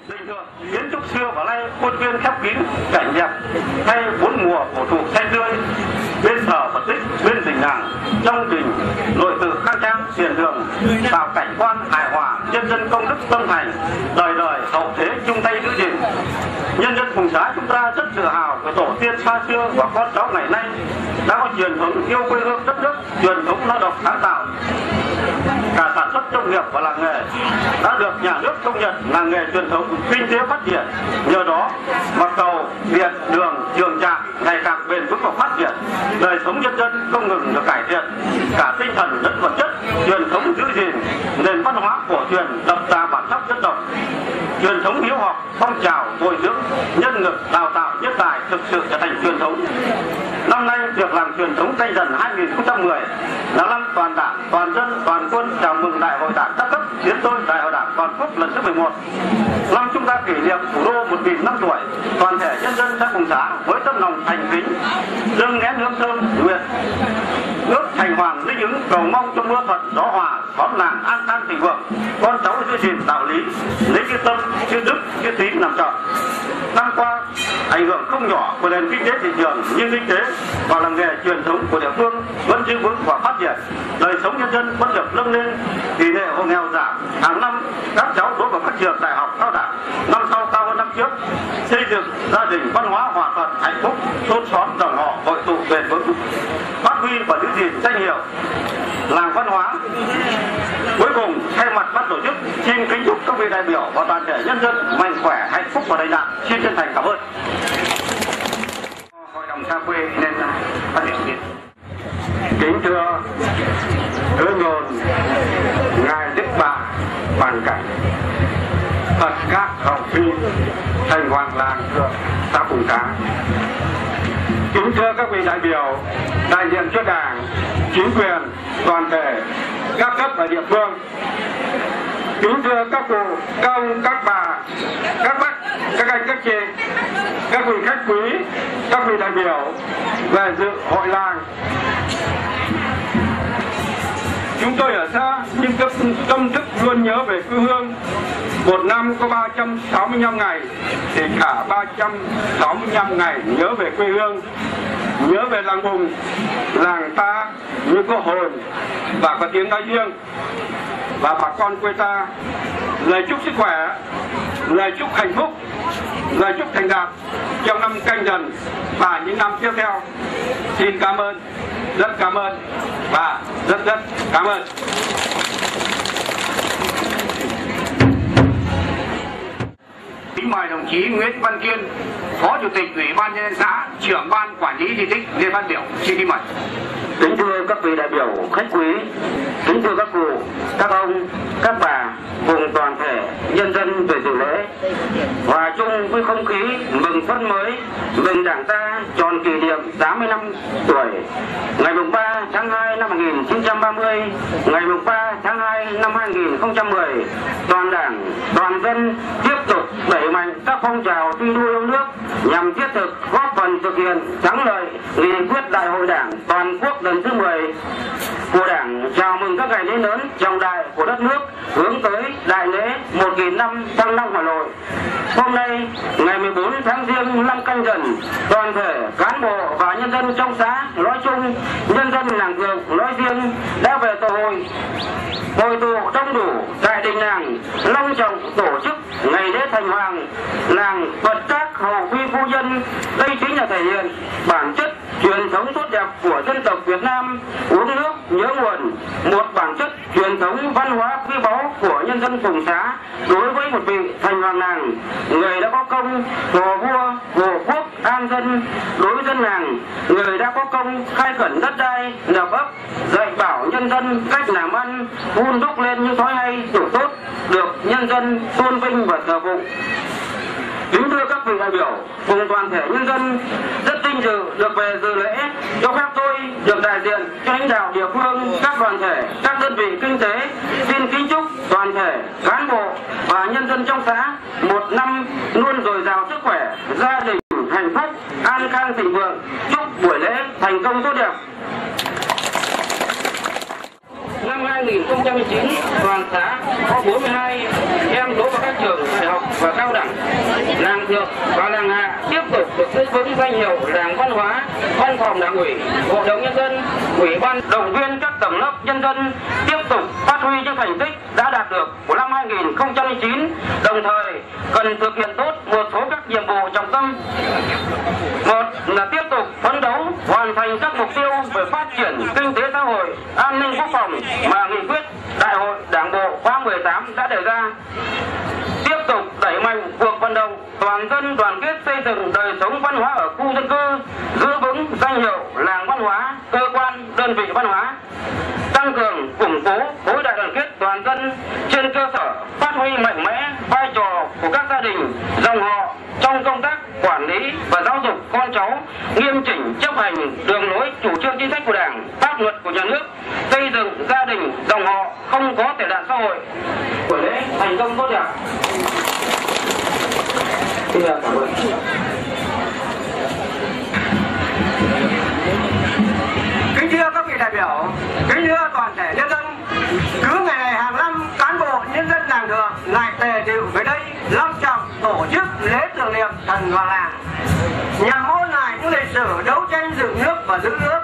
Định hướng kiến trúc xưa và nay khuôn viên khép kín, cảnh đẹp hay bốn mùa cổ thụ xanh tươi, bên thờ Phật tích, bên đình làng, trong đình nội tự khang trang hiền đường, tạo cảnh quan hài hòa, nhân dân công đức tâm thành, đời đời hậu thế chung tay giữ gìn. Nhân dân Phùng Xá chúng ta rất tự hào về tổ tiên xa xưa và con cháu ngày nay đã có truyền thống yêu quê hương đất nước, truyền thống lao động sáng tạo. Cả sản xuất nông nghiệp và làng nghề đã được nhà nước công nhận là nghề truyền thống, kinh tế phát triển. Nhờ đó mà cầu, điện, đường, trường trạm ngày càng bền vững và phát triển, đời sống nhân dân không ngừng được cải thiện, cả tinh thần lẫn vật chất, truyền thống giữ gìn nền văn hóa cổ truyền đậm đà bản sắc dân tộc, truyền thống hiếu học, phong trào bồi dưỡng nhân lực, đào tạo nhân tài thực sự trở thành truyền thống. Năm nay việc làm truyền thống Canh Dần 2010 là năm toàn đảng, toàn dân, toàn quân chào mừng Đại hội Đảng các cấp tiến tới Đại hội Đảng toàn quốc lần thứ 11. Năm chúng ta kỷ niệm thủ đô 1000 năm tuổi, toàn thể nhân dân xã Phùng Xá với tâm lòng thành kính dâng nén hương thơm nguyện ước thành hoàng linh ứng, cầu mong cho mưa thuận gió hòa, xóm làng an khang thịnh vượng, con cháu giữ gìn đạo lý, lấy chữ tâm, chữ đức, chữ tín làm trọng. Năm qua ảnh hưởng không nhỏ của nền kinh tế thị trường, nhưng kinh tế và làng nghề truyền thống của địa phương vẫn giữ vững và phát triển, đời sống nhân dân vẫn được nâng lên, tỷ lệ hộ nghèo giảm, hàng năm các cháu đỗ vào các trường đại học cao đẳng, năm sau cao hơn năm trước, xây dựng gia đình văn hóa hòa thuận hạnh phúc, thôn xóm dòng họ hội tụ bền vững, phát huy và giữ gìn danh hiệu làng văn hóa. Cuối cùng thay mặt ban tổ chức xin kính chúc các vị đại biểu và toàn thể nhân dân mạnh khỏe, hạnh phúc và đầy đặn. Xin chân thành cảm ơn. Hội đồng xa quê nên phát triển. Kính thưa hương hồn ngài Đức Bà Bàn Cảnh, Phật các hậu phi, thành hoàng làng thượng xã Phùng Xá. Kính thưa các vị đại biểu đại diện cho Đảng, chính quyền, toàn thể các cấp ở địa phương. Kính thưa các cụ, các ông, các bà, các bác, các anh, các chị, các vị khách quý, các vị đại biểu về dự hội làng. Chúng tôi ở xa nhưng tâm thức luôn nhớ về quê hương. Một năm có 365 ngày thì cả 365 ngày nhớ về quê hương, nhớ về làng Bùng, làng ta như có hồn và có tiếng nói riêng. Và bà con quê ta lời chúc sức khỏe, lời chúc hạnh phúc, lời chúc thành đạt trong năm Canh Dần và những năm tiếp theo. Xin cảm ơn, rất cảm ơn và rất cảm ơn. Kính mời đồng chí Nguyễn Văn Kiên, Phó Chủ tịch Ủy ban Nhân dân xã, trưởng ban quản lý di tích lên phát biểu. Xin kính mời. Kính thưa các vị đại biểu khách quý, kính thưa các cụ, các ông, các bà cùng toàn thể nhân dân về dự lễ, hòa chung với không khí mừng xuân mới, mừng Đảng ta tròn kỷ niệm 80 năm tuổi. Ngày 3 tháng 2 năm 1930, ngày 3 tháng 2 năm 2010, toàn Đảng, toàn dân tiếp tục đẩy mạnh các phong trào thi đua yêu nước nhằm thiết thực góp phần thực hiện thắng lợi nghị quyết Đại hội Đảng toàn quốc lần thứ 10 của Đảng, chào mừng các ngày lễ lớn trọng đại của đất nước hướng tới đại lễ 1000 năm Thăng Long Hà Nội. Hôm nay, ngày 14 tháng Giêng năm Canh Dần, toàn thể cán bộ và nhân dân trong xã nói chung, nhân dân làng Thượng nói riêng đã về tổ hội tụ đông đủ tại đình làng long trọng tổ chức ngày lễ thành hoàng làng Phật các hậu phi phu nhân. Đây chính là thể hiện bản chất truyền thống tốt đẹp của dân tộc Việt Nam, uống nước nhớ nguồn, một bản chất truyền thống văn hóa quý báu của nhân dân Phùng Xá đối với một vị thành hoàng làng, người đã có công hộ vua, hộ quốc, an dân đối với dân làng, người đã có công khai khẩn đất đai, lập ấp, dạy bảo nhân dân cách làm ăn, hun đúc lên những thói hay điều tốt, được nhân dân tôn vinh và thờ phụng. Kính thưa các vị đại biểu cùng toàn thể nhân dân, rất vinh dự được về dự lễ. Cho phép tôi được đại diện cho lãnh đạo địa phương, các đoàn thể, các đơn vị kinh tế xin kính chúc toàn thể cán bộ và nhân dân trong xã một năm luôn dồi dào sức khỏe, gia đình hạnh phúc, an khang thịnh vượng. Chúc buổi lễ thành công tốt đẹp. Năm 2009, toàn xã có 42 em đỗ vào các trường đại học và cao đẳng. Làng Thượng và làng Hạ tiếp tục được giữ vững danh hiệu làng văn hóa. Văn phòng Đảng ủy, Hội đồng nhân dân, Ủy ban động viên các tầng lớp nhân dân tiếp tục phát huy những thành tích đã đạt được của năm 2009, đồng thời cần thực hiện tốt một số các nhiệm vụ trọng tâm. Một là tiếp tục phấn đấu hoàn thành các mục tiêu về phát triển kinh tế xã hội, an ninh quốc phòng mà nghị quyết Đại hội Đảng bộ khóa 18 đã đề ra. Tiếp tục đẩy mạnh cuộc vận động toàn dân đoàn kết xây dựng đời sống văn hóa ở khu dân cư, giữ vững danh hiệu làng văn hóa, cơ quan, đơn vị văn hóa. Tăng cường củng cố khối đại đoàn kết toàn dân trên cơ sở phát huy mạnh mẽ vai trò của các gia đình, dòng họ trong công tác quản lý và giáo dục con cháu, nghiêm chỉnh chấp hành đường lối chủ trương chính sách của Đảng, pháp luật của nhà nước, xây dựng gia đình, dòng họ không có tệ nạn xã hội. Buổi lễ thành công tốt đẹp. Xin cảm ơn. Kính thưa các vị đại biểu, kính thưa toàn thể nhân dân, cứ ngày này hàng năm cán bộ nhân dân làng Thượng lại tề tựu về đây long trọng tổ chức lễ tưởng niệm thần và làng, nhằm ôn lại những lịch sử đấu tranh dựng nước và giữ nước.